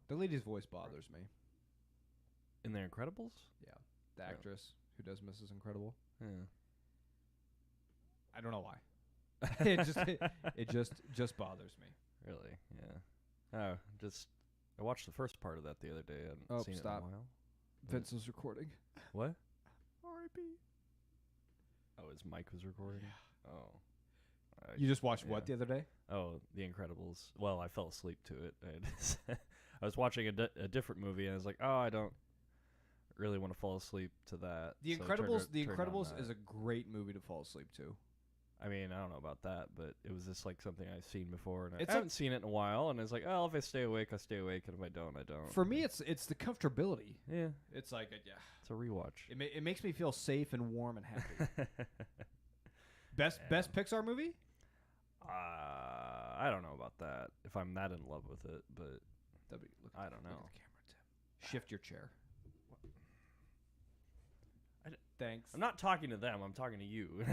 The lady's voice bothers me. In The Incredibles? Yeah, the actress who does Mrs. Incredible. Yeah. I don't know why. it just bothers me. Really? Yeah. Oh, I watched the first part of that the other day. I haven't seen it in a while. Vincent's recording. What? R.I.P. Oh, his mic was recording? Yeah. Oh. You just watched what the other day? Oh, The Incredibles. Well, I fell asleep to it. I was watching a different movie, and I was like, oh, I don't really want to fall asleep to that. The So Incredibles. The turned on Incredibles that. is a great movie to fall asleep to. I mean, I don't know about that, but it was just like something I've seen before, and It's I haven't seen it in a while, and it's like, oh, if I stay awake, I stay awake, and if I don't, I don't. For me, it's the comfortability. Yeah, It's like it's a rewatch. it makes me feel safe and warm and happy. Best Pixar movie? I don't know about that. If I'm that in love with it, but I don't know. Look at the camera, Tim. Shift your chair. Thanks. I'm not talking to them. I'm talking to you.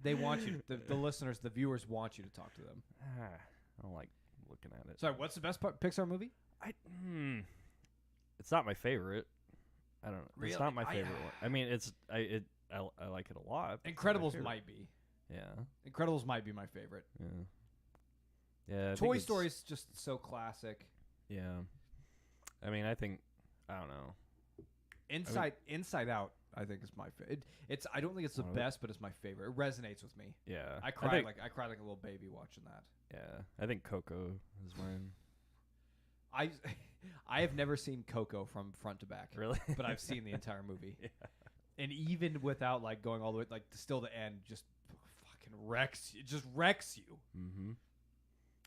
They want you. The listeners, the viewers want you to talk to them. I don't like looking at it. Sorry, what's the best Pixar movie? It's not my favorite. I don't know. Really? It's not my favorite one. I mean, I like it a lot. but it's not my Incredibles favorite. might be. Yeah. Incredibles might be my favorite. Yeah. Yeah. I think Toy it's- Story's just so classic. Yeah. I mean, I don't know. Inside Out, I think is my favorite. I don't think it's the One of it. best, but it's my favorite. It resonates with me. Yeah. I cried think- like a little baby watching that. Yeah. I think Coco is mine. I have never seen Coco from front to back. Really? But I've seen the entire movie. Yeah. And even without like going all the way like still the end just fucking wrecks you. It just wrecks you. Mm-hmm.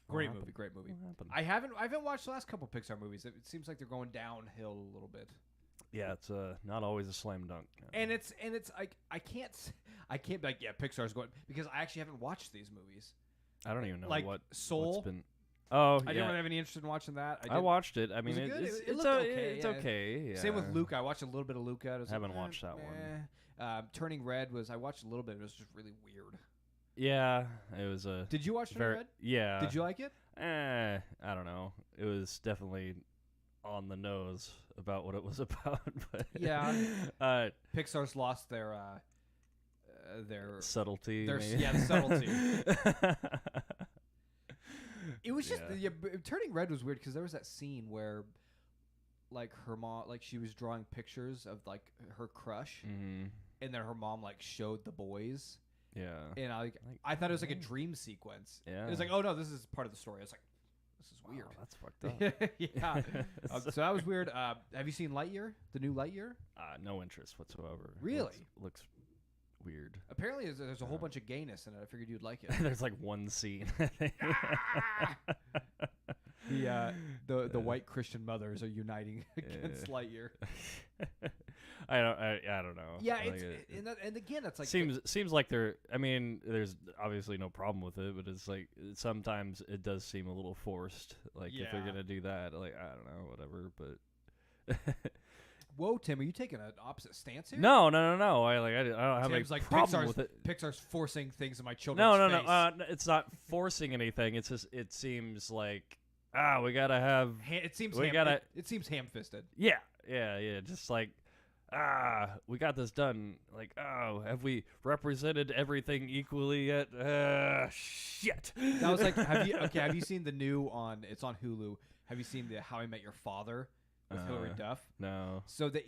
Great movie. I haven't watched the last couple Pixar movies. It seems like they're going downhill a little bit. Yeah, it's not always a slam dunk. And it's like I can't be like Pixar's going because I actually haven't watched these movies. I don't even know like what's Soul. been. Oh, I yeah. didn't have any interest in watching that. I watched it. I mean, Was it good? it's It looked okay, It's yeah. okay. Yeah. Same with Luca. I watched a little bit of Luca. It was Haven't like, watched that one. Turning Red I watched a little bit. It was just really weird. Yeah, it was a Did you watch Turning Red? Yeah. Did you like it? I don't know. It was definitely on the nose about what it was about. But Yeah. Pixar's lost their subtlety. their maybe. the subtlety. It was just Turning Red was weird because there was that scene where like her mom like she was drawing pictures of like her crush Mhm. and then her mom like showed the boys Yeah. and I thought it was like a dream sequence. Yeah. It was like, oh no, this is part of the story. I was like, this is weird. Wow, that's fucked up. Yeah. So that was weird. Have you seen Lightyear? The new Lightyear? No interest whatsoever. Really? Looks weird. Apparently, there's a whole bunch of gayness in it. I figured you'd like it. There's like one scene. The white Christian mothers are uniting against Lightyear. I don't know. Yeah, Like and again, it's like seems like they're. I mean, there's obviously no problem with it, but it's like sometimes it does seem a little forced. Like if they're Yeah. gonna do that, like I don't know, whatever. But whoa, Tim, are you taking an opposite stance here? no. I don't have Tim's any like problem with it. Pixar's forcing things in my children's No. face. It's not forcing anything. It's just it seems like we gotta have. It seems we gotta. it seems ham-fisted. Yeah. Just like, we got this done. Like, have we represented everything equally yet? Shit. That was like, have you seen the new it's on Hulu? Have you seen the How I Met Your Father with Hilary Duff? No. So that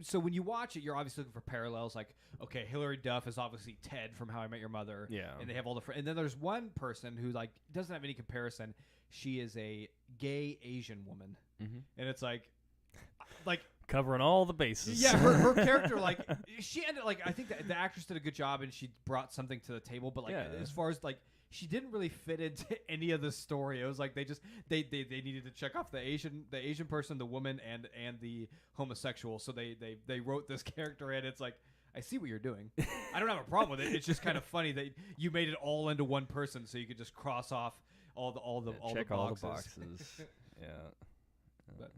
so when you watch it, you're obviously looking for parallels. Like, okay, Hilary Duff is obviously Ted from How I Met Your Mother. Yeah. And they have all the and then there's one person who like doesn't have any comparison. She is a gay Asian woman, and it's like Covering all the bases. yeah, her character like she ended like I think the actress did a good job and she brought something to the table. But like as far as like she didn't really fit into any of the story. It was like they needed to check off the Asian person, the woman, and the homosexual. So they wrote this character in. It's like I see what you're doing. I don't have a problem with it. It's just kind of funny that you made it all into one person, so you could just cross off all the check all the boxes. Yeah. But-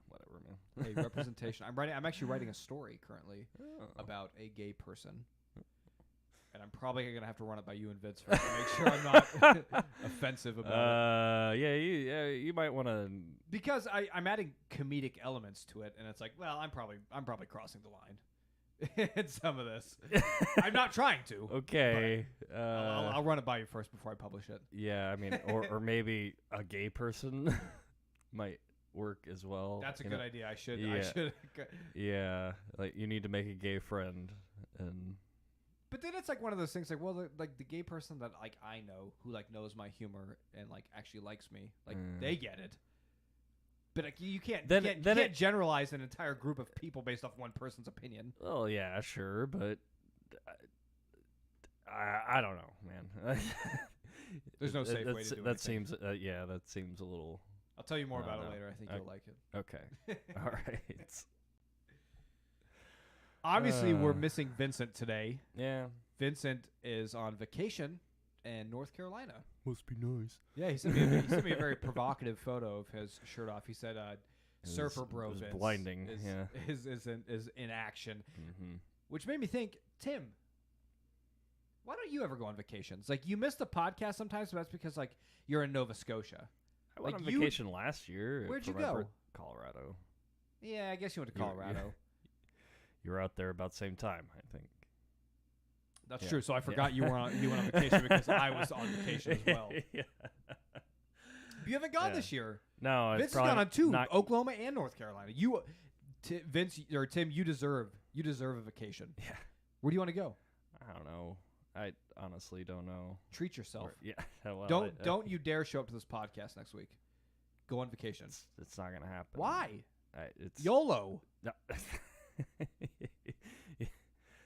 Whatever, man. Hey, representation. I'm actually writing a story currently Oh. about a gay person. and I'm probably gonna have to run it by you and Vince first to make sure I'm not offensive about it. You might want to, because I'm adding comedic elements to it, and it's like, well, I'm probably crossing the line in some of this. I'm not trying to. Okay. I'll run it by you first before I publish it. Yeah, I mean, or maybe a gay person might work as well. That's a good idea. I should. Yeah, like you need to make a gay friend, and. But then it's like one of those things, like, well, the gay person that like I know who like knows my humor and like actually likes me, like they get it. But like, you can't generalize an entire group of people based off one person's opinion. Well, yeah, sure, but I don't know, man. There's no safe way to do it. That seems that seems a little. I'll tell you more about it later. I think you'll like it. Okay. All right. Obviously, we're missing Vincent today. Yeah. Vincent is on vacation in North Carolina. Must be nice. Yeah, he sent me a very provocative photo of his shirt off. He said, "Surfer bro Vince blinding. Is in action," mm-hmm. Which made me think, Tim, why don't you ever go on vacations? Like, you miss the podcast sometimes, but that's because like you're in Nova Scotia. I went on vacation last year. Where'd you go? Colorado. Yeah, I guess you went to Colorado. You were out there about the same time, I think. That's true. So I forgot you went on vacation because I was on vacation as well. Yeah. You haven't gone this year. No, Vince has gone on two, Oklahoma and North Carolina. Vince or Tim, you deserve a vacation. Yeah. Where do you want to go? I don't know. I honestly don't know. Treat yourself. Well, don't you dare show up to this podcast next week. Go on vacation. It's not gonna happen. Why? It's YOLO. No.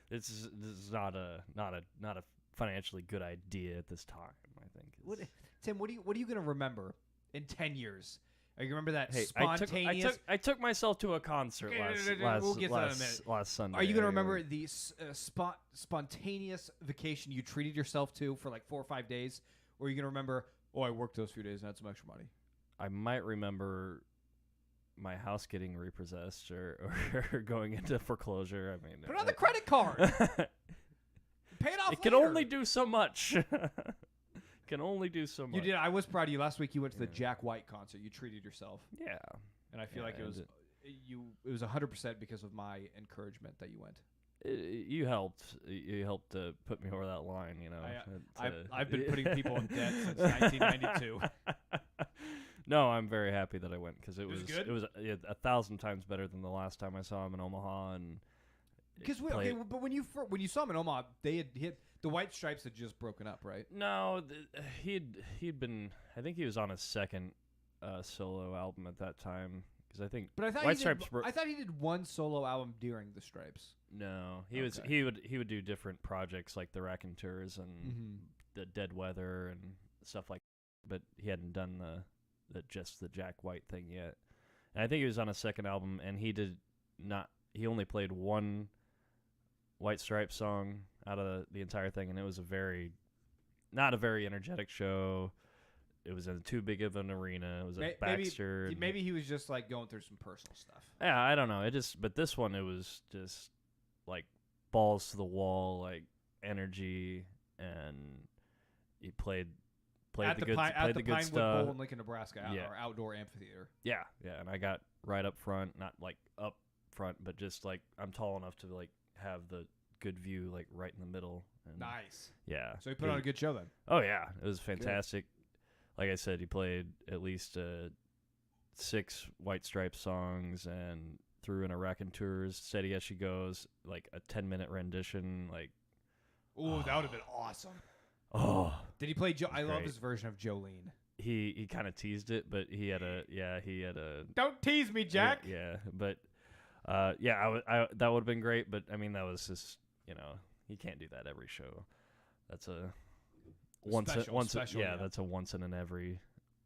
This is not a financially good idea at this time. I think. Tim, what are you going to remember in 10 years? Are you remember that Hey, spontaneous? I took myself to a concert We'll get to that in a minute. Last Sunday. Are you going to remember the spontaneous vacation you treated yourself to for like 4 or 5 days? Or are you going to remember, I worked those few days and had some extra money? I might remember my house getting repossessed or going into foreclosure. I mean, put it on the credit card. Pay it off. It can only do so much. Can only do so much. You did. I was proud of you. Last week you went to the Jack White concert. You treated yourself. Yeah. And I feel like it was 100% because of my encouragement that you went. You helped. You helped to put me over that line. You know. I've been putting people in debt since 1992. No, I'm very happy that I went because it was good? It was 1,000 times better than the last time I saw him in Omaha. And because but when you saw him in Omaha, they had hit the White Stripes had just broken up, right? No, he'd been. I think he was on his second solo album at that time because I think. But I thought White Stripes. I thought he did one solo album during the Stripes. No, he would do different projects like the Raconteurs and the Dead Weather and stuff like that, but he hadn't done the Jack White thing yet. And I think he was on a second album, and he only played one White Stripes song out of the entire thing, and it was not a very energetic show. It was in too big of an arena. It was at Baxter. Maybe he was just like going through some personal stuff. Yeah, I don't know. But this one, it was just like balls to the wall, like energy, and he played the good Pinewood stuff. Bowl in Lincoln, Nebraska, our outdoor amphitheater. Yeah, and I got right up front, not like up front, but just like I'm tall enough to like have the good view like right in the middle. And nice. Yeah. So he put on a good show then. Oh yeah, it was fantastic. Good. Like I said, he played at least 6 White Stripes songs and threw in a Raconteurs Steady As She Goes, like a 10-minute rendition. Like, ooh, that would have been awesome. Oh, did he play? I love his version of Jolene. He kind of teased it, but he had a. Don't tease me, Jack. Yeah, but I that would have been great. But I mean, that was just you can't do that every show. That's a special. That's a once in an every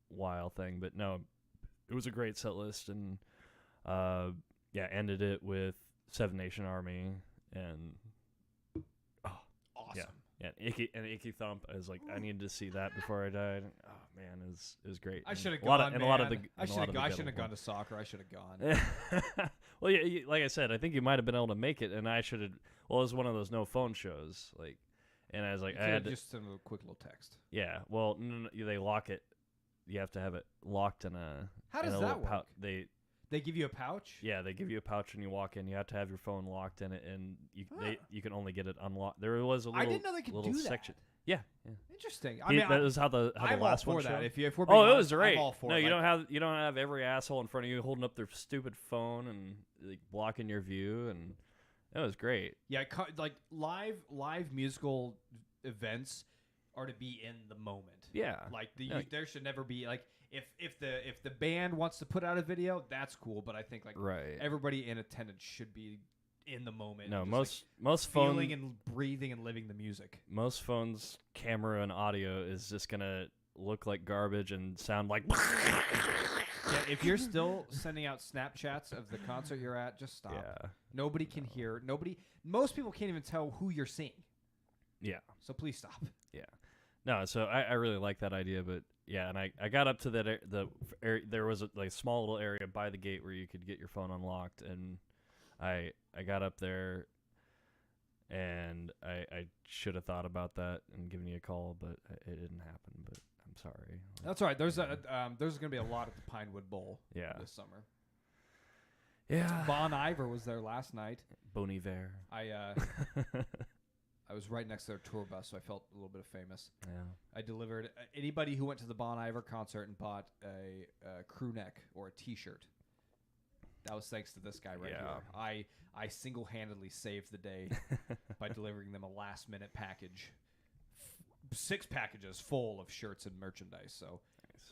while thing. But no, it was a great set list, and ended it with Seven Nation Army and awesome. Yeah, Icky Thump. I was like, I needed to see that before I died. Oh man, it was great. I should have gone. I shouldn't have gone to soccer. I should have gone. Well, yeah, like I said, I think you might have been able to make it, and I should have. Well, it was one of those no phone shows, like, And I was like, You I had to, just send them a quick little text. yeah. Well, no, they lock it. You have to have it locked in a. How does that work? They give you a pouch? Yeah, they give you a pouch when you walk in. You have to have your phone locked in it, and you can only get it unlocked. There was a little. I didn't know they could do section. that. Yeah. Interesting. That was how the I'm last all one for that. showed. If we're being honest, it was great. I'm all for no, it. you don't have every asshole in front of you holding up their stupid phone and like blocking your view, and it was great. Yeah, like live musical events are to be in the moment. Yeah. Like there should never be like if the band wants to put out a video, that's cool. But I think like everybody in attendance should be in the moment. No, most feeling and breathing and living the music. Most phones' camera and audio is just gonna look like garbage and sound like. Yeah, if you're still sending out Snapchats of the concert you're at, just stop. Yeah. Nobody can hear. Most people can't even tell who you're seeing. Yeah. So please stop. Yeah. No, so I really like that idea, but yeah, and I got up to that there was a small little area by the gate where you could get your phone unlocked, and I got up there, and I should have thought about that and given you a call, but it didn't happen. But I'm sorry. That's all right. There's going to be a lot at the Pinewood Bowl this summer. Yeah. Bon Iver was there last night. Bon Iver. I was right next to their tour bus, so I felt a little bit famous. Yeah. I delivered anybody who went to the Bon Iver concert and bought a crew neck or a T-shirt. That was thanks to this guy right here. I single-handedly saved the day by delivering them a last-minute package. 6 packages full of shirts and merchandise. So, nice.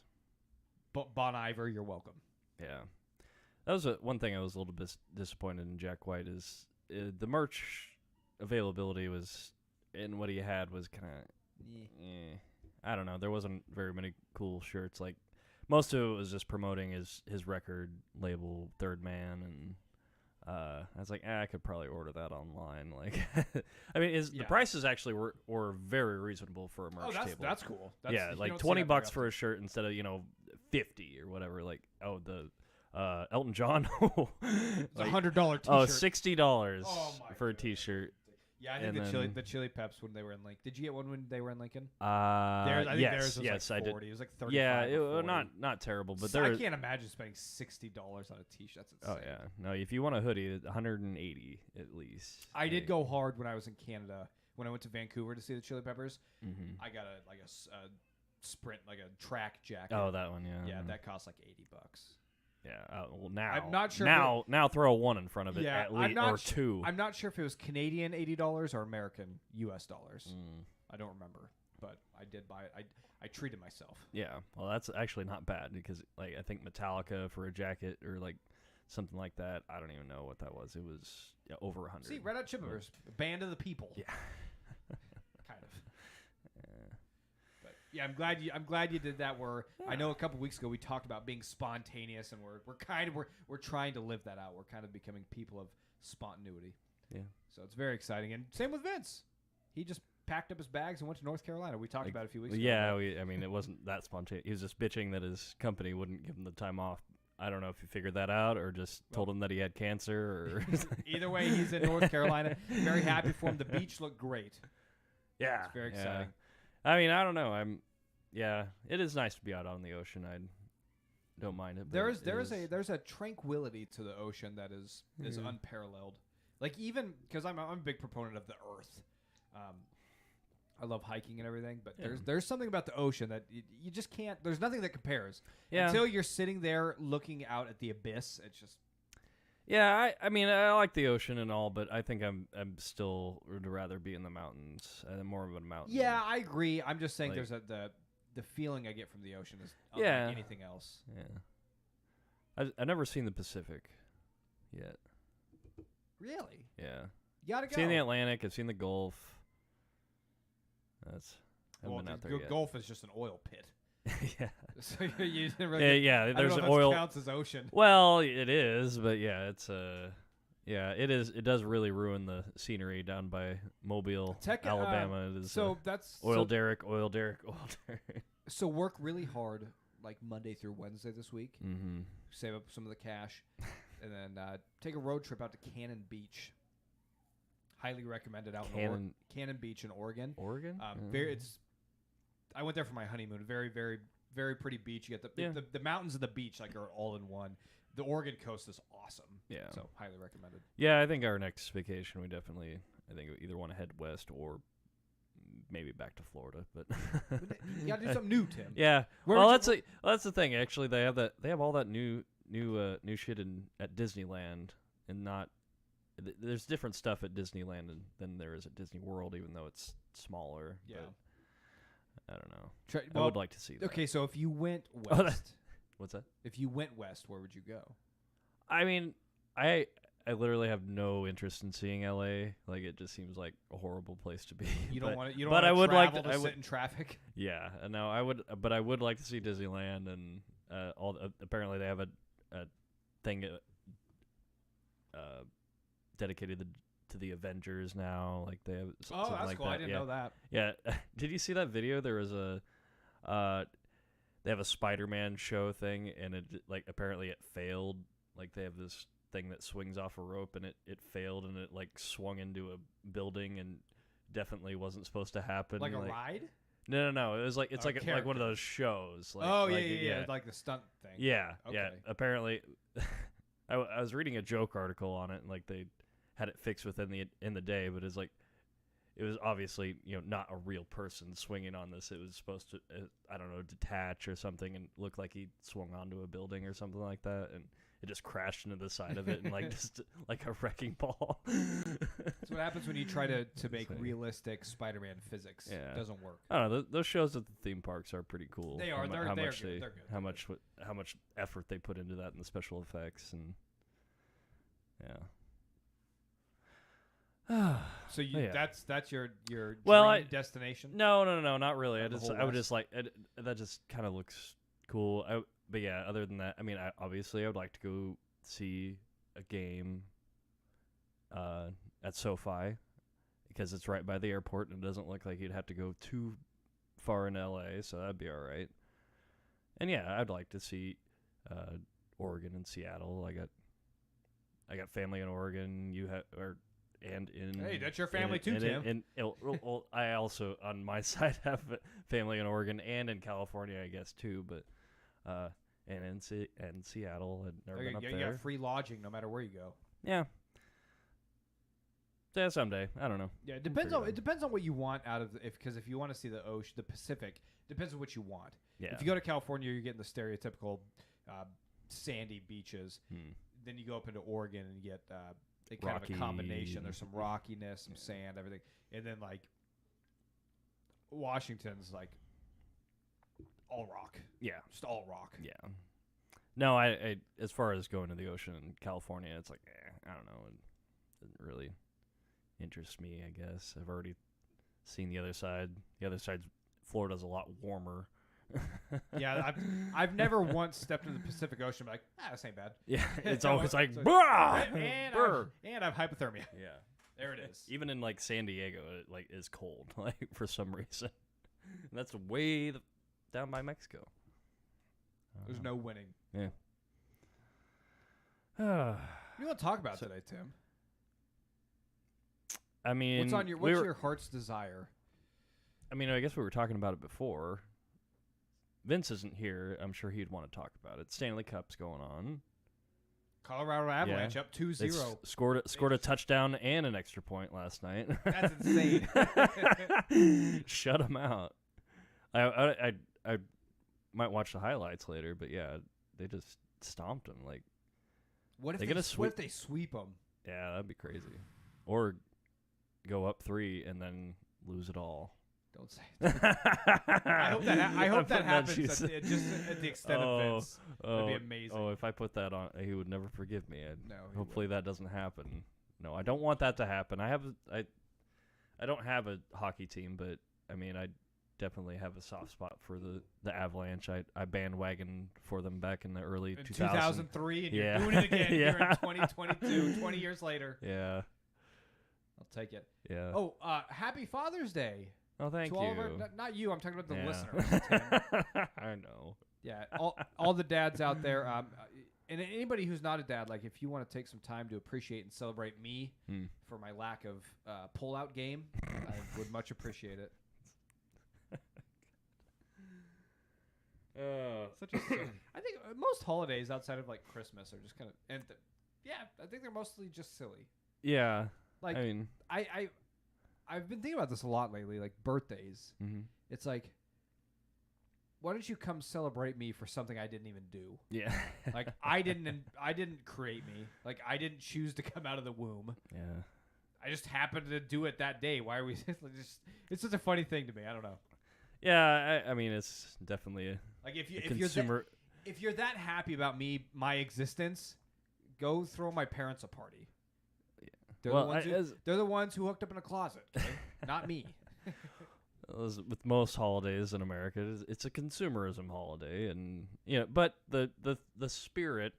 But Bon Iver, you're welcome. Yeah. That was one thing I was a little bit disappointed in Jack White is the merch availability was, and what he had was kind of, I don't know. There wasn't very many cool shirts. Like most of it was just promoting his record label, Third Man, and I was like, I could probably order that online. Like, I mean, the prices actually were very reasonable for a merch table. That's cool. Like $20 for a shirt instead of 50 or whatever. Like, the Elton John, it's a $100 T-shirt. Oh, $60 for a T-shirt. Yeah, I think the Chili Peps when they were in Lincoln. Did you get one when they were in Lincoln? I think theirs was like 40. I did. It was like 35. Yeah, not terrible, but I can't imagine spending $60 on a T-shirt. That's insane. Oh yeah, no. If you want a hoodie, $180 at least. I did go hard when I was in Canada. When I went to Vancouver to see the Chili Peppers, I got a Sprint, like a track jacket. Oh, that one, yeah. Yeah, that cost like $80. Yeah. Well, now I'm not sure. Now throw a 1 in front of it at least, or 2. I'm not sure if it was Canadian $80 or American US dollars. I don't remember, but I did buy it. I treated myself. Yeah. Well, that's actually not bad because like I think Metallica for a jacket or like something like that. I don't even know what that was. It was over 100. See, Red Hot Chili Peppers, Band of the People. Yeah. Kind of. Yeah, I'm glad you did that. I know a couple weeks ago we talked about being spontaneous, and we're trying to live that out. We're kind of becoming people of spontaneity. Yeah. So it's very exciting, and same with Vince. He just packed up his bags and went to North Carolina. We talked about it a few weeks ago. Yeah, I mean it wasn't that spontaneous. He was just bitching that his company wouldn't give him the time off. I don't know if he figured that out or just told him that he had cancer. Or either way, he's in North Carolina. Very happy for him. The beach looked great. Yeah, it's very exciting. I mean, I don't know. It is nice to be out on the ocean. I don't mind it. There's a tranquility to the ocean that is unparalleled. Like even because I'm a big proponent of the earth. I love hiking and everything, but there's something about the ocean that you just can't. There's nothing that compares. Yeah. Until you're sitting there looking out at the abyss, it's just. Yeah, I mean, I like the ocean and all, but I think I'm still would rather be in the mountains. I'm more of a mountain. Yeah, I agree. I'm just saying there's the feeling I get from the ocean is unlike anything else. Yeah. I've never seen the Pacific yet. Really? Yeah. You gotta go. I've seen the Atlantic. I've seen the Gulf. Haven't been out there yet. Gulf is just an oil pit. Yeah. So you didn't really. There's I don't know if oil. That counts as ocean. Well, it is, but it's it is. It does really ruin the scenery down by Mobile, Alabama. It is that's oil derrick. So work really hard, like Monday through Wednesday this week. Mm-hmm. Save up some of the cash, and then take a road trip out to Cannon Beach. Highly recommended out Cannon, in Cannon Beach in Oregon. Oregon? I went there for my honeymoon. Very, very, very pretty beach. You get the mountains and the beach like are all in one. The Oregon coast is awesome. Yeah. So highly recommended. Yeah, I think our next vacation we either want to head west or maybe back to Florida, but you gotta do something new, Tim. Yeah. Well, that's the thing. Actually, they have all that new shit at Disneyland, and not there's different stuff at Disneyland than there is at Disney World, even though it's smaller. Yeah. But I don't know. I would like to see that. Okay, so if you went west, what's that? If you went west, where would you go? I mean, I literally have no interest in seeing LA. Like, it just seems like a horrible place to be. You don't want to. But I would like to sit in traffic. Yeah, no, I would. But I would like to see Disneyland and apparently they have a thing dedicated to the Avengers now. Like they have. Oh, that's like cool. That. I didn't know that. Yeah. Did you see that video? There was they have a Spider-Man show thing, and it apparently it failed. Like they have this thing that swings off a rope, and it failed, and it swung into a building, and definitely wasn't supposed to happen. Like a ride? No. It was like one of those shows. Yeah, like the stunt thing. Yeah, okay. Yeah. Apparently, I was reading a joke article on it, and they had it fixed in the day, but it was obviously not a real person swinging on this. It was supposed to I don't know, detach or something, and look like he swung onto a building or something like that, and it just crashed into the side of it and just like a wrecking ball. That's what happens when you try to make realistic Spider-Man physics. Yeah. It doesn't work. I don't know. Those shows at the theme parks are pretty cool. They are. They're good. How much effort they put into that and the special effects and So that's your dream destination? No, not really. I would just that just kind of looks cool. But yeah, other than that, I mean, obviously I would like to go see a game at SoFi because it's right by the airport and it doesn't look like you'd have to go too far in LA, so that'd be all right. And yeah, I'd like to see Oregon and Seattle. I got family in Oregon. Hey, that's your family too, Tim. And I also, on my side, have family in Oregon and in California, I guess, too. But and in Seattle, I've never been up there. You got free lodging no matter where you go. Yeah. Yeah, someday. I don't know. Yeah, it depends on what you want out of because if you want to see the ocean, the Pacific, depends on what you want. Yeah. If you go to California, you're getting the stereotypical sandy beaches. Then you go up into Oregon and you get kind of a combination. There's some rockiness, some sand, everything, and then Washington's all rock. Yeah, just all rock. Yeah. No, I as far as going to the ocean in California, it's I don't know. It doesn't really interest me, I guess. I've already seen the other side. The other side's Florida's a lot warmer. Yeah, I've never once stepped into the Pacific Ocean and this ain't bad. Yeah, it's always and I have hypothermia. Yeah, there it is. Even in San Diego, it is cold for some reason. And that's way down by Mexico. There's no winning. Yeah. What do you want to talk about today, Tim? I mean, what's your heart's desire? I mean, I guess we were talking about it before. Vince isn't here. I'm sure he'd want to talk about it. Stanley Cup's going on. Colorado Avalanche up 2-0. Scored a touchdown and an extra point last night. That's insane. Shut him out. I might watch the highlights later, but yeah, they just stomped him. What if they sweep them? Yeah, that'd be crazy. Or go up 3 and then lose it all. Don't say that. I hope that happens just at the extent of Vince. That'd be amazing. Oh, if I put that on, he would never forgive me. Hopefully would. That doesn't happen. No, I don't want that to happen. I don't have a hockey team, but I mean, I definitely have a soft spot for the Avalanche. I bandwagoned for them back in the early 2003, and you're doing it again here in 2022, 20 years later. Yeah. I'll take it. Yeah. Oh, happy Father's Day. Oh, thank you. Not you. I'm talking about the listeners. Tim. I know. Yeah. All the dads out there. and anybody who's not a dad, like if you want to take some time to appreciate and celebrate me for my lack of pull-out game, I would much appreciate it. Such a I think most holidays outside of like Christmas are just kind of I think they're mostly just silly. Yeah, Like I mean, I've been thinking about this a lot lately. Like birthdays, it's like, why don't you come celebrate me for something I didn't even do? Yeah, Like I didn't create me. Like I didn't choose to come out of the womb. Yeah, I just happened to do it that day. Why are we just? It's such a funny thing to me. I don't know. Yeah, I mean, it's definitely Like if consumer. you're that happy about me, my existence, go throw my parents a party. Yeah. They're the ones who hooked up in a closet, okay? Not me. With most holidays in America, it's a consumerism holiday, and but the spirit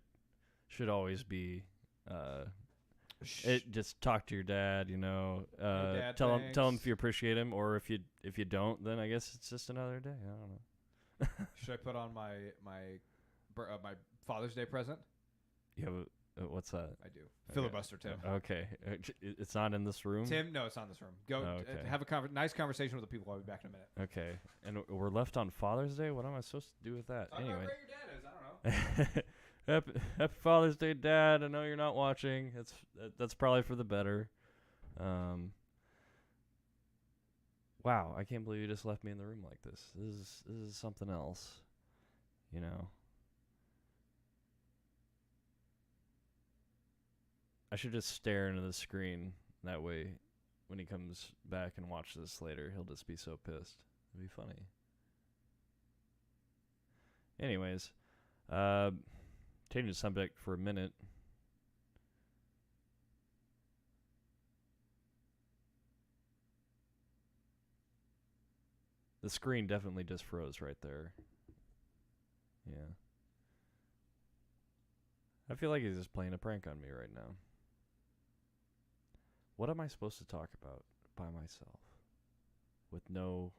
should always be. Just talk to your dad, Dad, tell him if thanks. you appreciate him, or if you don't, then I guess it's just another day. I don't know. Should I put on my Father's Day present? You have what's that? I do. Filibuster, Tim. Okay, it's not in this room. Tim, no, it's not in this room. Go Okay. have a nice conversation with the people. I'll be back in a minute. Okay, and we're left on Father's Day. What am I supposed to do with that? Talk about Anyway, where your dad is. I don't know. Happy Father's Day, Dad. I know you're not watching. That's probably for the better. Wow, I can't believe you just left me in the room like this. This is something else, I should just stare into the screen. That way, when he comes back and watches this later, he'll just be so pissed. It'd be funny. Anyways, changing the subject for a minute. The screen definitely just froze right there. Yeah. I feel like he's just playing a prank on me right now. What am I supposed to talk about by myself with no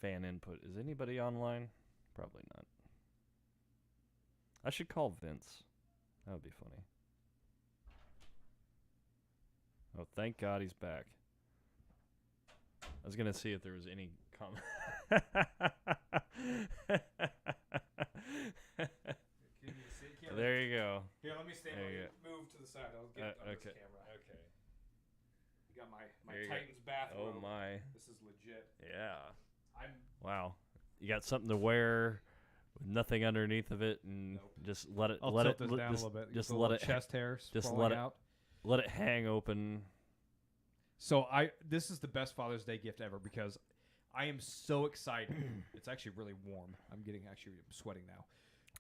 fan input? Is anybody online? Probably not. I should call Vince. That would be funny. Oh, thank God he's back. I was going to see if there was any comment. There you go. Here, let me move to the side. I'll get on this camera. Okay. You got my There you go. Titans bathrobe. Oh my. This is legit. Yeah. Wow. You got something to wear with nothing underneath of it, and Nope. just let it I'll let tilt it this down just, a little bit. just Get the let little it chest hair just sprawling let it- out. let it hang open. So this is the best Father's Day gift ever because I am so excited. It's actually really warm. I'm sweating now.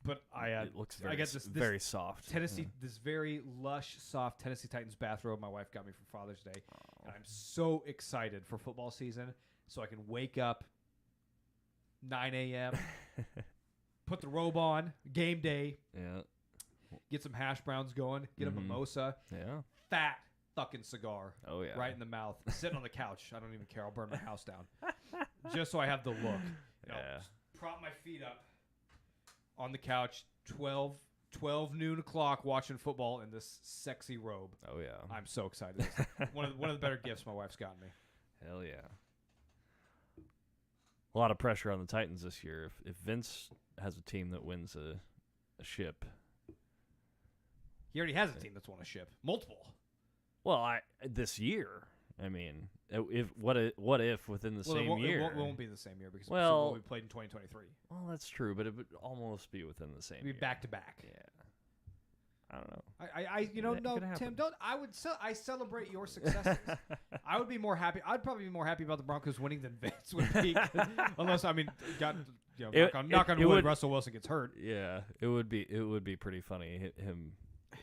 But It looks very I get this very soft. Tennessee, this very lush, soft Tennessee Titans bathrobe my wife got me for Father's Day. And I'm so excited for football season so I can wake up 9 a.m., put the robe on, game day, Yeah. get some hash browns going, get a mimosa, Yeah. fat fucking cigar Oh yeah. right in the mouth, sitting on the couch. I don't even care. I'll burn my house down. Just so I have the look. Yeah. Just prop my feet up on the couch, 12 noon o'clock watching football in this sexy robe. Oh yeah. I'm so excited. It's one of the better gifts my wife's gotten me. Hell yeah. A lot of pressure on the Titans this year. If Vince has a team that wins a ship. He already has a team that's won a ship. Multiple. Well, this year. I mean, what if within the same year? It won't be the same year because we played in 2023. Well, that's true, but it would almost be within the same It'd be year. back to back. Yeah. I don't know. I celebrate your successes. I would be more happy. I'd probably be more happy about the Broncos winning than Vince would be. Unless, knock on wood, Russell Wilson gets hurt. Yeah, it would be pretty funny.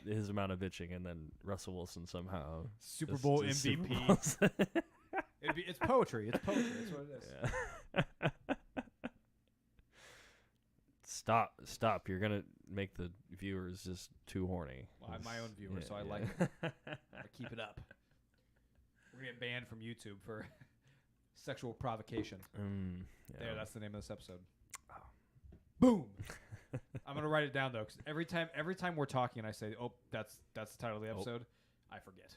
His amount of bitching, and then Russell Wilson somehow Super Bowl MVP. It's poetry. It's poetry. That's what it is. Yeah. Stop. You're going to make the viewers just too horny. Well, I'm my own viewer, so I like it. I keep it up. We're going to get banned from YouTube for sexual provocation. Yeah. There, that's the name of this episode. Boom. I'm gonna write it down though, because every time we're talking and I say, "Oh, that's the title of the episode," I forget,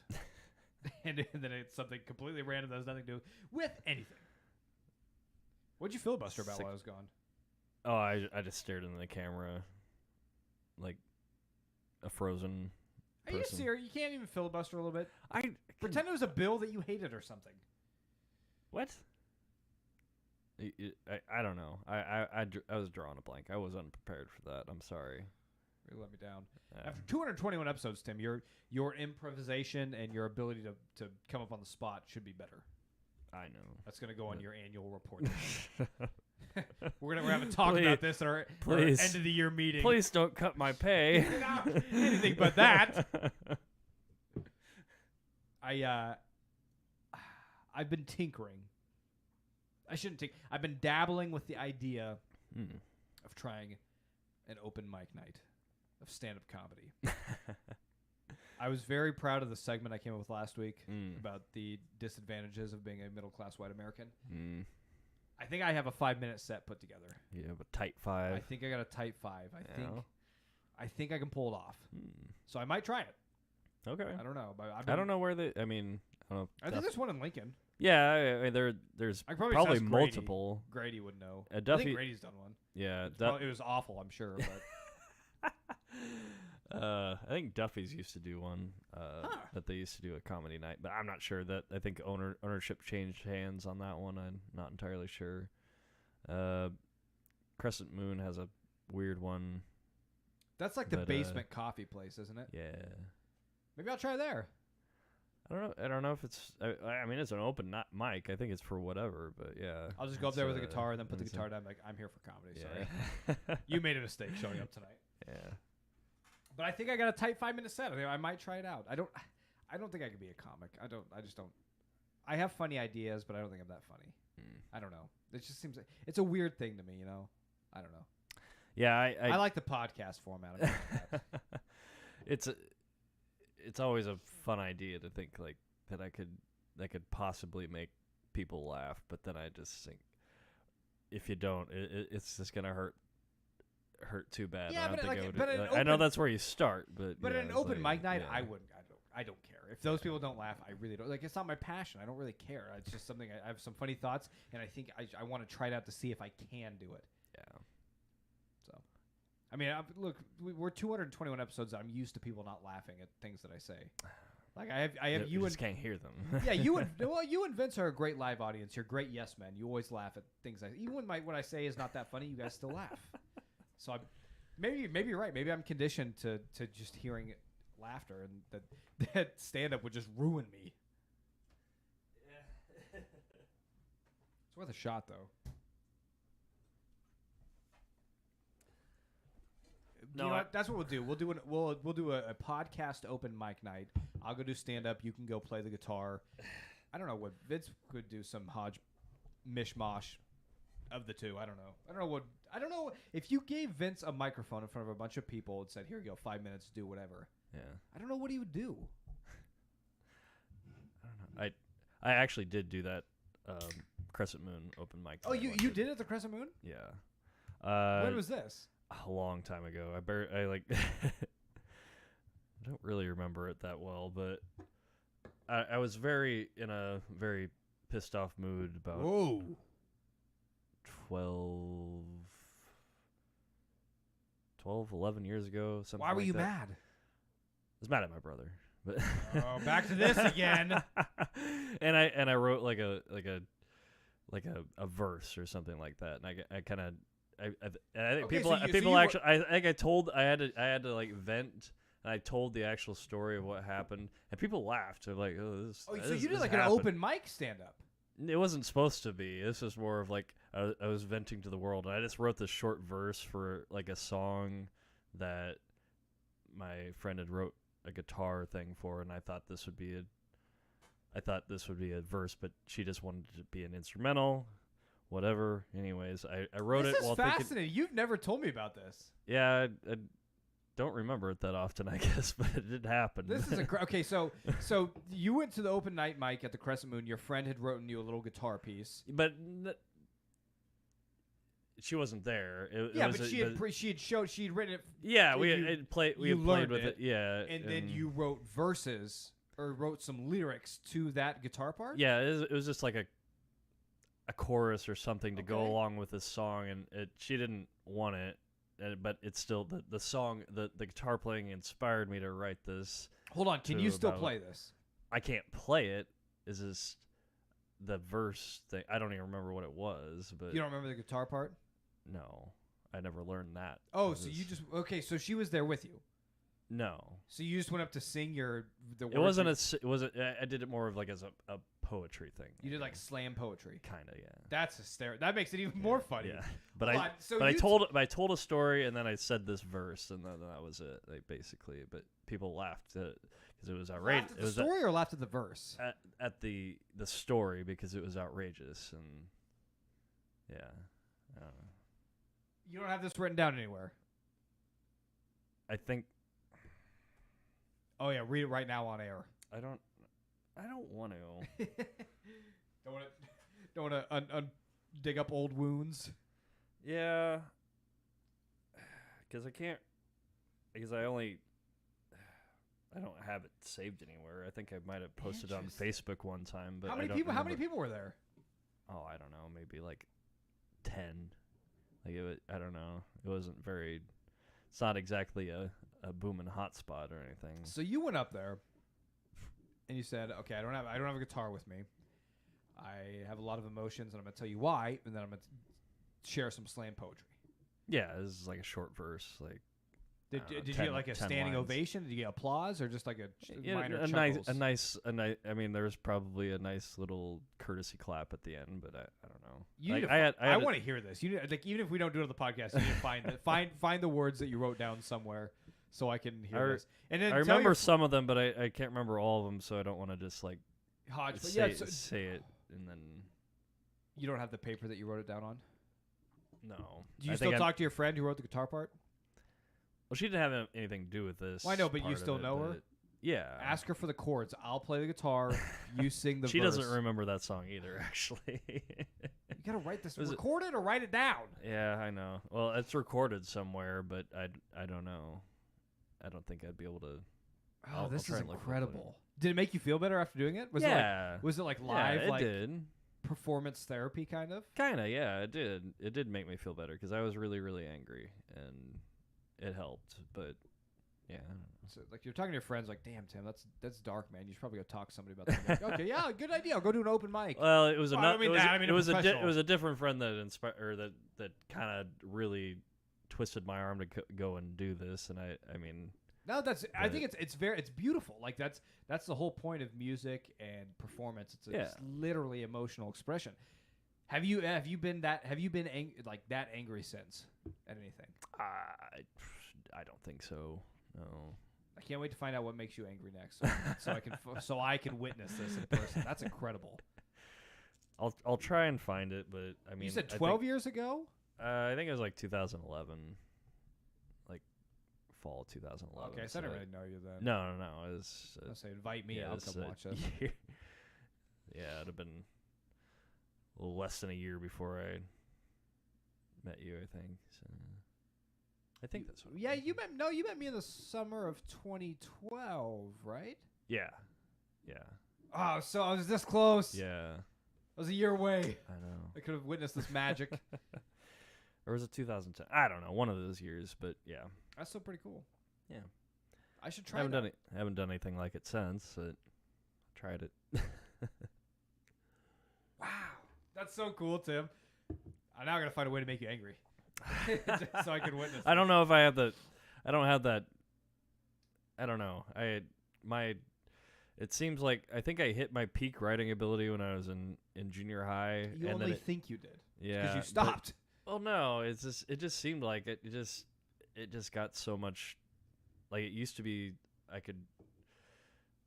and then it's something completely random that has nothing to do with anything. What'd you filibuster about while I was gone? Oh, I just stared into the camera, like a frozen. Are you serious? You can't even filibuster a little bit. I pretend it was a bill that you hated or something. What? I don't know. I was drawing a blank. I was unprepared for that. I'm sorry. You let me down. After 221 episodes, Tim, your improvisation and your ability to come up on the spot should be better. I know. That's going to go on your annual report. We're gonna have a talk about this at our end of the year meeting. Please don't cut my pay. Anything but that. I've been tinkering. I shouldn't think. I've been dabbling with the idea of trying an open mic night of stand-up comedy. I was very proud of the segment I came up with last week about the disadvantages of being a middle-class white American. I think I have a 5-minute set put together. You have a tight 5. I think I got a tight 5. I think I can pull it off. So I might try it. Okay. I don't know. But I don't know where I don't know. I think there's one in Lincoln. Yeah, I mean, there's probably multiple. Grady would know. Duffy, I think Grady's done one. Yeah. It was awful, I'm sure. But I think Duffy's used to do one that they used to do a comedy night, but I'm not sure that. I think ownership changed hands on that one. I'm not entirely sure. Crescent Moon has a weird one. That's like the basement coffee place, isn't it? Yeah. Maybe I'll try there. I don't know if it's. I mean, it's an open mic. I think it's for whatever, but yeah. I'll just go up there with a guitar and then put the guitar down. Like, I'm here for comedy. Sorry, you made a mistake showing up tonight. Yeah. But I think I got a tight 5-minute set. I might try it out. I don't think I could be a comic. I just don't. I have funny ideas, but I don't think I'm that funny. I don't know. It just seems like it's a weird thing to me. I don't know. Yeah, I like the podcast format. It's always a fun idea to think like that I could possibly make people laugh, but then I just think if you don't, it's just gonna hurt too bad. Yeah, I know that's where you start, but in an open mic night, yeah. I don't care if those people don't laugh. I really don't. Like, it's not my passion. I don't really care. It's just something I have some funny thoughts, and I think I want to try it out to see if I can do it. Yeah. So, I mean, look, we're 221 episodes. I'm used to people not laughing at things that I say. Like I have you just can't hear them. Yeah, you and Vince are a great live audience. You're great yes men. You always laugh at things even when what I say is not that funny, you guys still laugh. So maybe you're right. Maybe I'm conditioned to just hearing laughter, and that stand up would just ruin me. Yeah. It's worth a shot though. No, you know what? That's what we'll do. We'll do a podcast open mic night. I'll go do stand up. You can go play the guitar. I don't know what Vince could do, some hodge mishmash of the two. I don't know if you gave Vince a microphone in front of a bunch of people and said, "Here you go, 5 minutes, do whatever." Yeah. I don't know what he would do. I don't know. I actually did do that Crescent Moon open mic. Oh, you did it at the Crescent Moon? Yeah. When was this? A long time ago. I don't really remember it that well, but I was in a very pissed off mood about 11 years ago. Something. Why were you that. mad? I was mad at my brother. But back to this again. and I wrote like a verse or something like that, and I kind of. I think I had to like vent, and I told the actual story of what happened, and people laughed. They're like, "Oh, this." So you did like an open mic stand up. It wasn't supposed to be. This was more of like I was venting to the world, and I just wrote this short verse for like a song that my friend had wrote a guitar thing for, and I thought this would be a verse, but she just wanted it to be an instrumental. Whatever. Anyways, I wrote it while thinking. This is fascinating. You've never told me about this. Yeah, I don't remember it that often, I guess, but it did happen. This is okay. So you went to the open night mic at the Crescent Moon. Your friend had written you a little guitar piece. But she wasn't there. She'd written it. Yeah, so we you- had played learned with it. Yeah, and then you wrote verses or wrote some lyrics to that guitar part. Yeah, it was just like a chorus or something to go Okay. along with this song, and she didn't want it, but it's still the song, the guitar playing inspired me to write this. Hold on, can to you still about- play this? I can't play it. Is this the verse thing? I don't even remember what it was, but You don't remember the guitar part? no, I never learned that. Oh, It so was- you just okay? So she was there with you. no. So you just went up to sing the words. It wasn't it wasn't. I did it more of like as a poetry thing. You did like slam poetry. kind of, yeah. That's hysterical. That makes it even more funny. Yeah, but Hold I on, so but you I told a story and then I said this verse and then that was it, like, basically. But people laughed because it was outrageous. Laughed at It the was story or laughed at the verse? at the story because it was outrageous and yeah, I don't know. You don't have this written down anywhere. I think Oh yeah, read it right now on air. I don't want to. don't want to dig up old wounds. Yeah, because I can't. Because I don't have it saved anywhere. I think I might have posted it on Interesting. Facebook one time, but How I many don't people? How many remember. people were there? Oh, I don't know. Maybe like 10. Like I don't know. It wasn't very. It's not exactly a booming hotspot or anything. So you went up there, and you said, "Okay, I don't have a guitar with me. I have a lot of emotions, and I'm gonna tell you why, and then I'm gonna share some slam poetry." Yeah, this is like a short verse. Like Did I don't know, you 10 get like a 10 standing lines. ovation? Did you get applause, or just like minor a chuckles? nice. I mean, there was probably a nice little courtesy clap at the end, but I don't know. You Like, need to I had I want to hear this. You need, like, even if we don't do it on the podcast, you need to find the words that you wrote down somewhere so I can hear this. And then I tell remember your some of them, but I can't remember all of them, so I don't want to just like Hodge, but say, yeah, so say it and then you don't have the paper that you wrote it down on. no. Do you I still think talk to your friend who wrote the guitar part? Well, she didn't have anything to do with this. Well, I know, but you part of still it, know her? but Yeah. Ask her for the chords. I'll play the guitar. You sing the She verse. doesn't remember that song either, actually. You gotta write this. Was it- Record it or write it down. Yeah, I know. Well, it's recorded somewhere, but I don't know. I don't think I'd be able to. Oh, I'll this try is and look for it incredible. Did it make you feel better after doing it? Was yeah. it like live, it like did. performance therapy kind of? Kind of, yeah, it did. It did make me feel better because I was really, really angry, and it helped. But yeah, I don't know. So, like, you're talking to your friends, like, "Damn, Tim, that's dark, man. You should probably go talk to somebody about that." Like, okay, yeah, good idea. I'll go do an open mic. Well, it was Well, I another. don't mean that. I mean it a was professional. it was a different friend that inspired, or that kind of really twisted my arm to go and do this, and I mean. No, I But- think it's beautiful. Like that's the whole point of music and performance. It's Yeah. literally emotional expression. Have you been that like that angry since at anything? I don't think so. No. I can't wait to find out what makes you angry next, so I can witness this in person. That's incredible. I'll try and find it, but I mean. You said I 12 think, years ago? I think it was like 2011, like fall of 2011. Okay, so I didn't really know you then. No. It was. I'll say invite me. yeah, I'll it's come a watch this. year- yeah, it'd have been a little less than a year before I met you. I think. So. I think that's what. Yeah, you met me in the summer of 2012, right? Yeah. Yeah. Oh, so I was this close. Yeah. I was a year away. I know. I could have witnessed this magic. Or was it 2010? I don't know. One of those years, but yeah. That's still pretty cool. Yeah. I should I try haven't that. done it. I haven't done anything like it since. But tried it. Wow. That's so cool, Tim. I'm now going to find a way to make you angry. Just so I can witness I don't this. know if I have the. I don't have that. I don't know. It seems like I think I hit my peak writing ability when I was in junior high. You and only then think you did. yeah, Because you but- stopped. Well, no, it just seemed like it just got so much. Like it used to be, I could.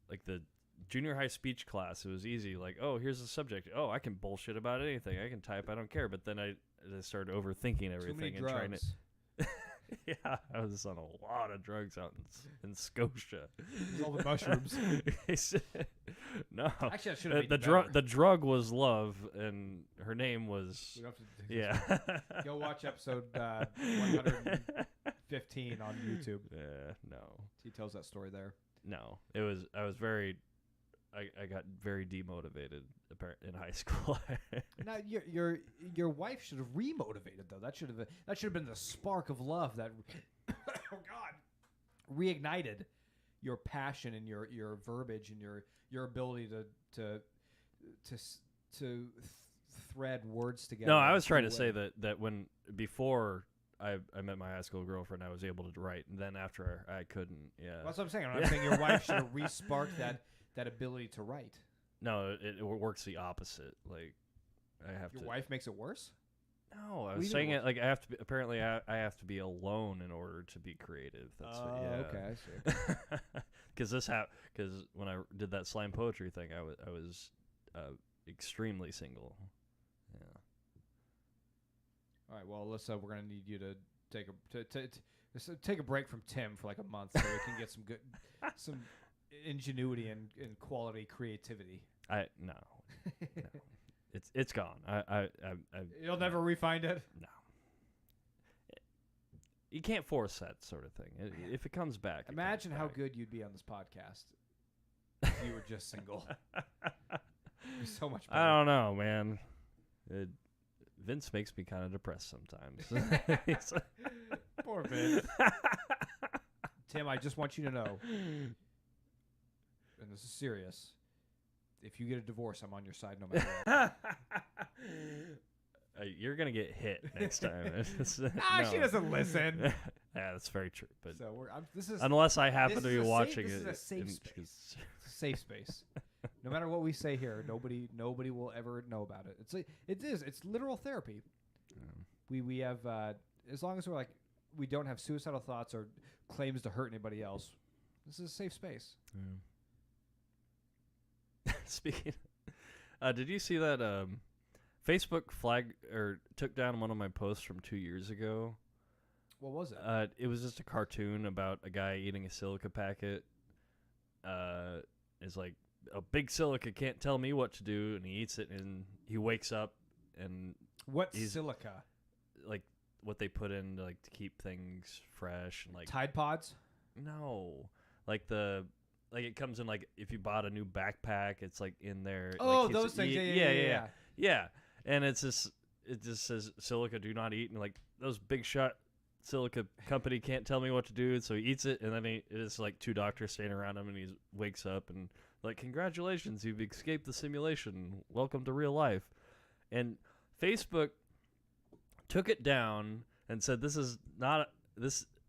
Like the junior high speech class, it was easy. Like, oh, here's the subject. Oh, I can bullshit about anything. I can type. I don't care. But then I started overthinking Too many everything and trying to. drugs. Yeah, I was on a lot of drugs out in Scotia. All the mushrooms. No, actually, I should have the drug was love, and her name was Go watch episode 115 on YouTube. No, he tells that story there. No, I got very demotivated in high school. Now your wife should have remotivated though. That should have been the spark of love that oh God, reignited your passion and your verbiage and your ability to thread words together. No, I was trying to say that when before I met my high school girlfriend, I was able to write, and then after I couldn't. Yeah, that's what I'm saying. I'm saying your wife should have re-sparked that ability to write. No, it works the opposite. Like I have your wife makes it worse. No, I was saying it like I have to be. Apparently, I have to be alone in order to be creative. That's okay, I see. Because because when I did that slam poetry thing, I was extremely single. Yeah. All right. Well, we're gonna need you to take a break from Tim for like a month so we can get some ingenuity and quality creativity. No. It's gone. You'll never re-find it? No. You can't force that sort of thing. If it comes back. Imagine how good you'd be on this podcast if you were just single. You're so much better. I don't know, man. Vince makes me kind of depressed sometimes. Poor Vince. Tim, I just want you to know, and this is serious, if you get a divorce, I'm on your side no matter what. You're going to get hit next time. She doesn't listen. Yeah, that's very true. But so unless I happen to be watching it. This is a safe space. It's a safe space. No matter what we say here, nobody will ever know about it. It's literal therapy. We have as long as we don't have suicidal thoughts or claims to hurt anybody else. This is a safe space. Speaking, did you see that Facebook took down one of my posts from 2 years ago? What was it? It was just a cartoon about a guy eating a silica packet. It's like, a big silica can't tell me what to do, and he eats it, and he wakes up, and what's silica? Like what they put in to keep things fresh and Tide Pods? No, it comes in if you bought a new backpack, it's in there. Oh, those things. Yeah. And it just says silica do not eat, and those big shot silica company can't tell me what to do, so he eats it, and then it's two doctors standing around him, and he wakes up and congratulations, you've escaped the simulation, welcome to real life. And Facebook took it down and said this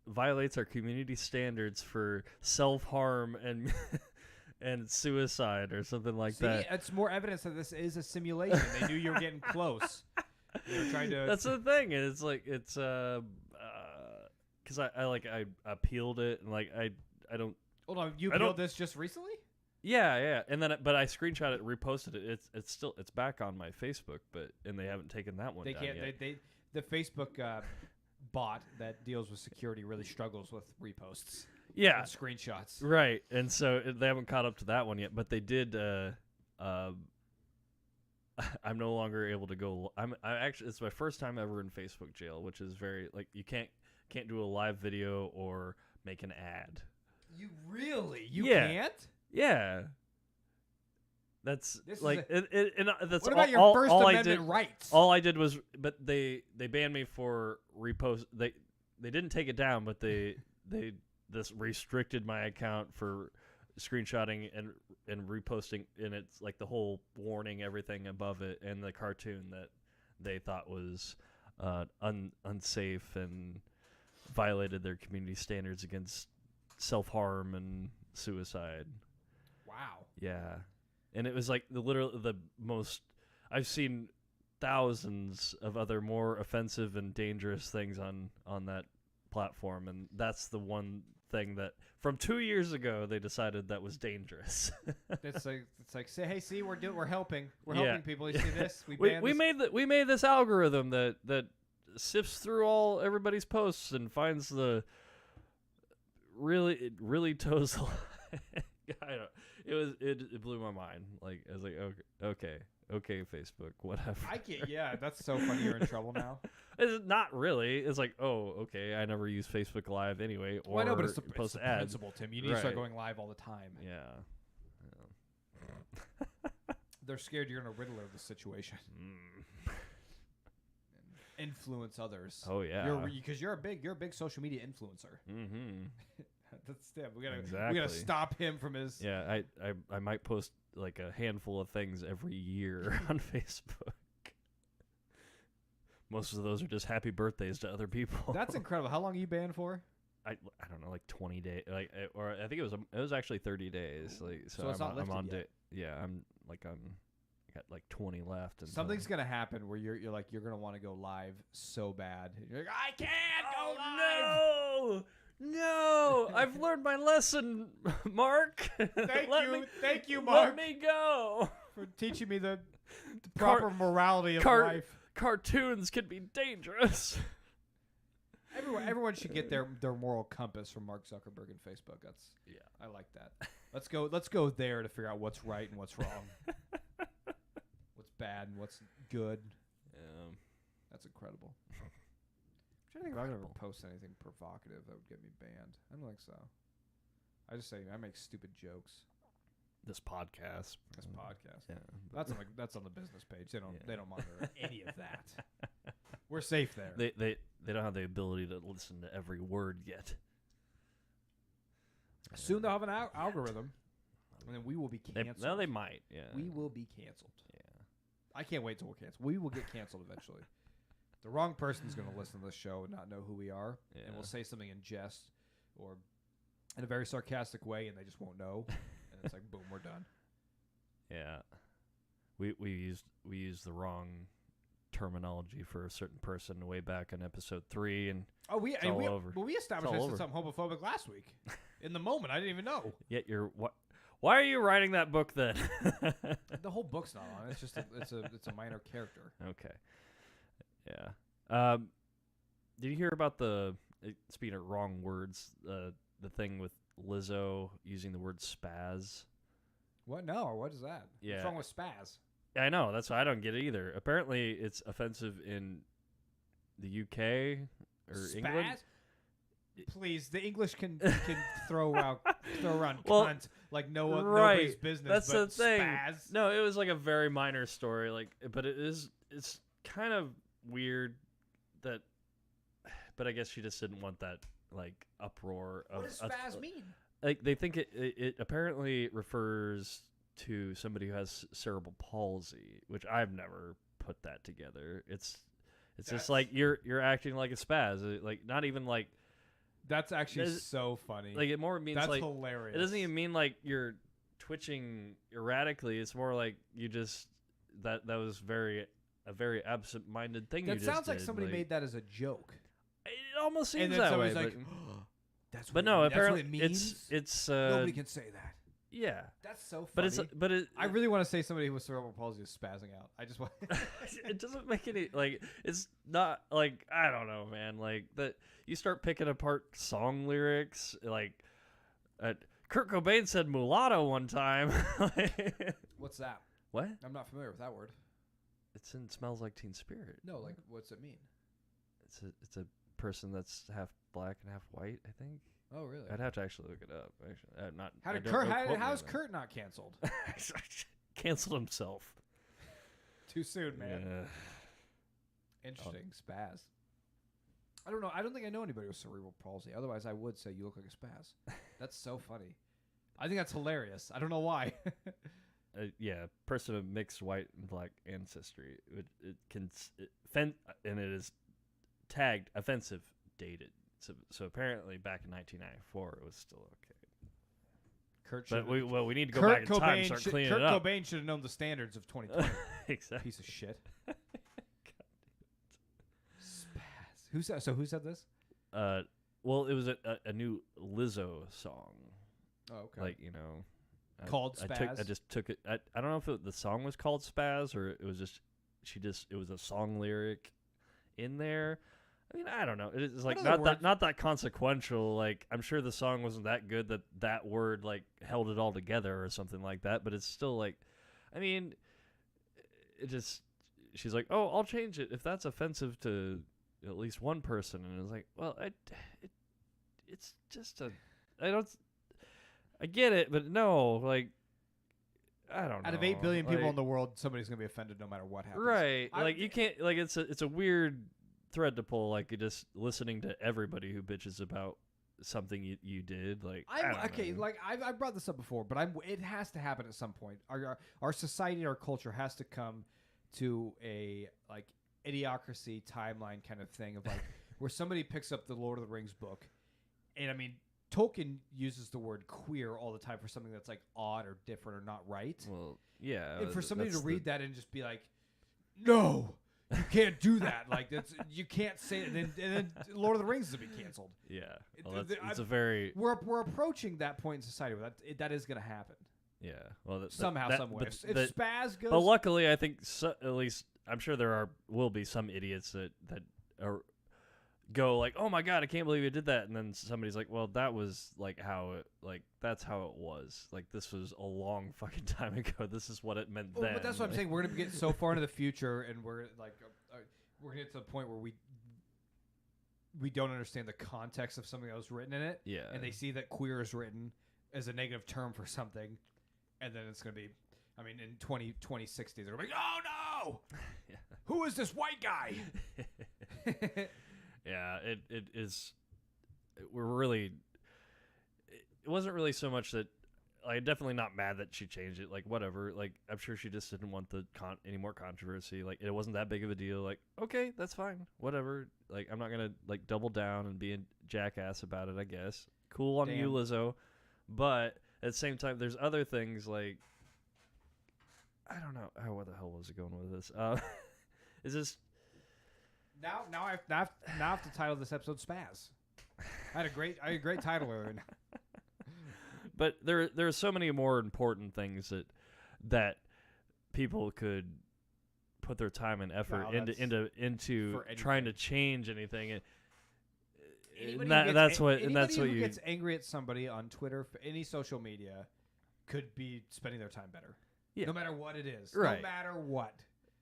violates our community standards for self-harm and suicide or something like that. It's more evidence that this is a simulation. They knew you were getting close. They were trying to. That's the thing. It's because I appealed it, and I don't. Hold on, you appealed this just recently? Yeah, and then but I screenshot it, reposted it. It's back on my Facebook, and they haven't taken that one down yet. The Facebook bot that deals with security really struggles with reposts. Yeah, and screenshots. Right, and so they haven't caught up to that one yet, but they did. I'm no longer able to go. I actually, it's my first time ever in Facebook jail, which is very you can't do a live video or make an ad. You really? You can't? Yeah. That's that's what about your First Amendment rights? All I did was, but they banned me for repost. They didn't take it down, but they restricted my account for screenshotting and reposting, and it's the whole warning, everything above it, and the cartoon that they thought was unsafe and violated their community standards against self-harm and suicide. Wow. Yeah. And it was the most. I've seen thousands of other more offensive and dangerous things on that platform, and that's the one thing that from 2 years ago they decided that was dangerous. It's like say, hey, see, we're helping people. You see this? We made this algorithm that sifts through all everybody's posts and finds the really toes the line. I don't. It blew my mind. Like I was like, okay, Facebook, whatever. I can't. Yeah, that's so funny. You're in trouble now. It's not really. It's like, oh, okay. I never use Facebook Live anyway. Or I know, but it's the post ads. principle, Tim. You need to start going live all the time. Yeah. They're scared you're gonna Riddler the situation. Influence others. Oh yeah. Because you're a big social media influencer. Mm-hmm. That's Tim. We gotta stop him from his. Yeah, I might post like a handful of things every year on Facebook. Most of those are just happy birthdays to other people. That's incredible. How long are you banned for? I don't know, like 20 days, or I think it was actually 30 days. Like so it's not lifted I'm on yet. Yeah, I got like 20 left. And something's gonna happen where you're gonna want to go live so bad. You're like, I can't go live. No, I've learned my lesson, Mark. Thank you, Mark. Let me go for teaching me the proper morality of life. Cartoons can be dangerous. Everyone should get their moral compass from Mark Zuckerberg and Facebook. I like that. Let's go there to figure out what's right and what's wrong. What's bad and what's good. That's incredible. I'm trying to think if I would ever post anything provocative that would get me banned. I don't think so. I just say I make stupid jokes. This podcast. Yeah. That's on the business page. They don't monitor any of that. We're safe there. They don't have the ability to listen to every word yet. Soon they'll have an algorithm, and then we will be canceled. No, they might. Yeah, we will be canceled. Yeah, I can't wait till we're canceled. We will get canceled eventually. The wrong person's going to listen to this show and not know who we are, and we'll say something in jest or in a very sarcastic way, and they just won't know. And it's like, boom, we're done. Yeah, we used the wrong terminology for a certain person way back in episode 3, and we established this as something homophobic last week. In the moment, I didn't even know. Yet why are you writing that book then? The whole book's not on. It's just it's a minor character. Okay. Yeah. Did you hear about speaking of wrong words, the thing with Lizzo using the word spaz? What? No, or what is that? Yeah. What's wrong with spaz? I know, that's why I don't get it either. Apparently, it's offensive in the UK or spaz? England. Please, the English can throw around cunt like nobody's business. That's but the thing. Spaz? No, it was like a very minor story, but it's kind of weird but I guess she just didn't want that like uproar of. What does spaz mean? Like they think it apparently refers to somebody who has cerebral palsy, which I've never put that together. It's just like you're acting like a spaz, like not even like. That's actually so funny. Like it more means that's like hilarious. It doesn't even mean like you're twitching erratically. It's more like you just that was a very absent-minded thing. That you sounds just like did. somebody made that as a joke. It almost seems and then that way. Like, that's what apparently that's what it means? it's nobody can say that. Yeah, that's so funny. But I really want to say somebody with cerebral palsy is spazzing out. I just want. It doesn't make any like. It's not like I don't know, man. Like that you start picking apart song lyrics. Like Kurt Cobain said mulatto one time. What's that? What? I'm not familiar with that word. It's in Smells Like Teen Spirit. No, like what's it mean? It's a person that's half black and half white, I think. Oh, really? I'd have to actually look it up. Actually, not. How's Kurt not canceled? Canceled himself. Too soon, man. Interesting. Spaz. I don't know. I don't think I know anybody with cerebral palsy. Otherwise, I would say you look like a spaz. That's so funny. I think that's hilarious. I don't know why. Yeah, person of mixed white and black ancestry. And it is tagged offensive, dated. So apparently back in 1994 it was still okay. But we need to go back in time and start cleaning it up. Kurt Cobain should have known the standards of 2020. Exactly. Piece of shit. Spaz. Who said this? Well, it was a new Lizzo song. Oh, okay. Like, called Spaz. I just took it. I don't know if the song was called Spaz or it was just it was a song lyric in there. I mean, I don't know. It's like What other not that consequential. Like, I'm sure the song wasn't that good that word like held it all together or something like that. But it's still like, I mean, it just. She's like, oh, I'll change it if that's offensive to at least one person. And it's like, well, it's just I get it, but no, like, I don't know. Out of 8 billion people in the world, somebody's gonna be offended no matter what happens. Right. Like, you can't, like, it's a weird thread to pull, like, you're just listening to everybody who bitches about something you did. Like, okay, like, I brought this up before, but it has to happen at some point. Our society, our culture has to come to a, like, idiocracy timeline kind of thing of, like, where somebody picks up the Lord of the Rings book, and, I mean, Tolkien uses the word queer all the time for something that's, like, odd or different or not right. Well, yeah. And for somebody to read that and just be like, no, you can't do that. Like, you can't say it. And then Lord of the Rings is going to be canceled. Yeah. Well, it's a very... We're approaching that point in society where that is going to happen. Yeah, well, somehow, some way. If Spaz goes, but luckily, I think at least I'm sure will be some idiots that go like, "Oh my god, I can't believe you did that," and then somebody's like, "Well, that was like that's how it was. Like, this was a long fucking time ago. This is what it meant then." But that's what I'm saying. We're gonna get so far into the future, and we're gonna get to the point where we don't understand the context of something that was written in it. Yeah, and they see that queer is written as a negative term for something. And then it's going to be, I mean, in 2060, they're going to be like, oh, no! Yeah. Who is this white guy? Yeah, it is. It wasn't really so much that, like, definitely not mad that she changed it. Like, whatever. Like, I'm sure she just didn't want any more controversy. Like, it wasn't that big of a deal. Like, okay, that's fine. Whatever. Like, I'm not going to, like, double down and be a jackass about it, I guess. Cool on you, Lizzo. But... at the same time, there's other things like, I don't know. Oh, where the hell was it going with this? Is this now I have to title this episode Spaz. I had a great title earlier. But there are so many more important things that people could put their time and effort into trying to change anything. That's what you gets angry at somebody on Twitter, any social media, could be spending their time better. Yeah. No matter what it is. Right. No matter what.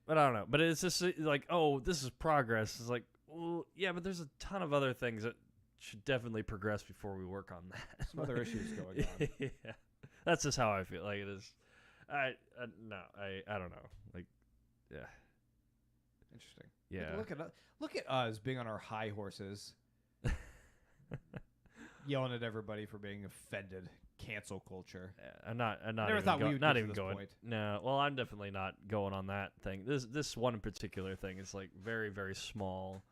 But I don't know. But it's just like, oh, this is progress. It's like, well, yeah, but there's a ton of other things that should definitely progress before we work on that. Some other issues going on. Yeah. That's just how I feel. Like, it is. I don't know. Like, yeah. Interesting. Yeah. Look at us being on our high horses. Yelling at everybody for being offended. Cancel culture. I'm not never even thought we would not get even to this going. point. No, well, I'm definitely not going on that thing. This one particular thing is like very, very small.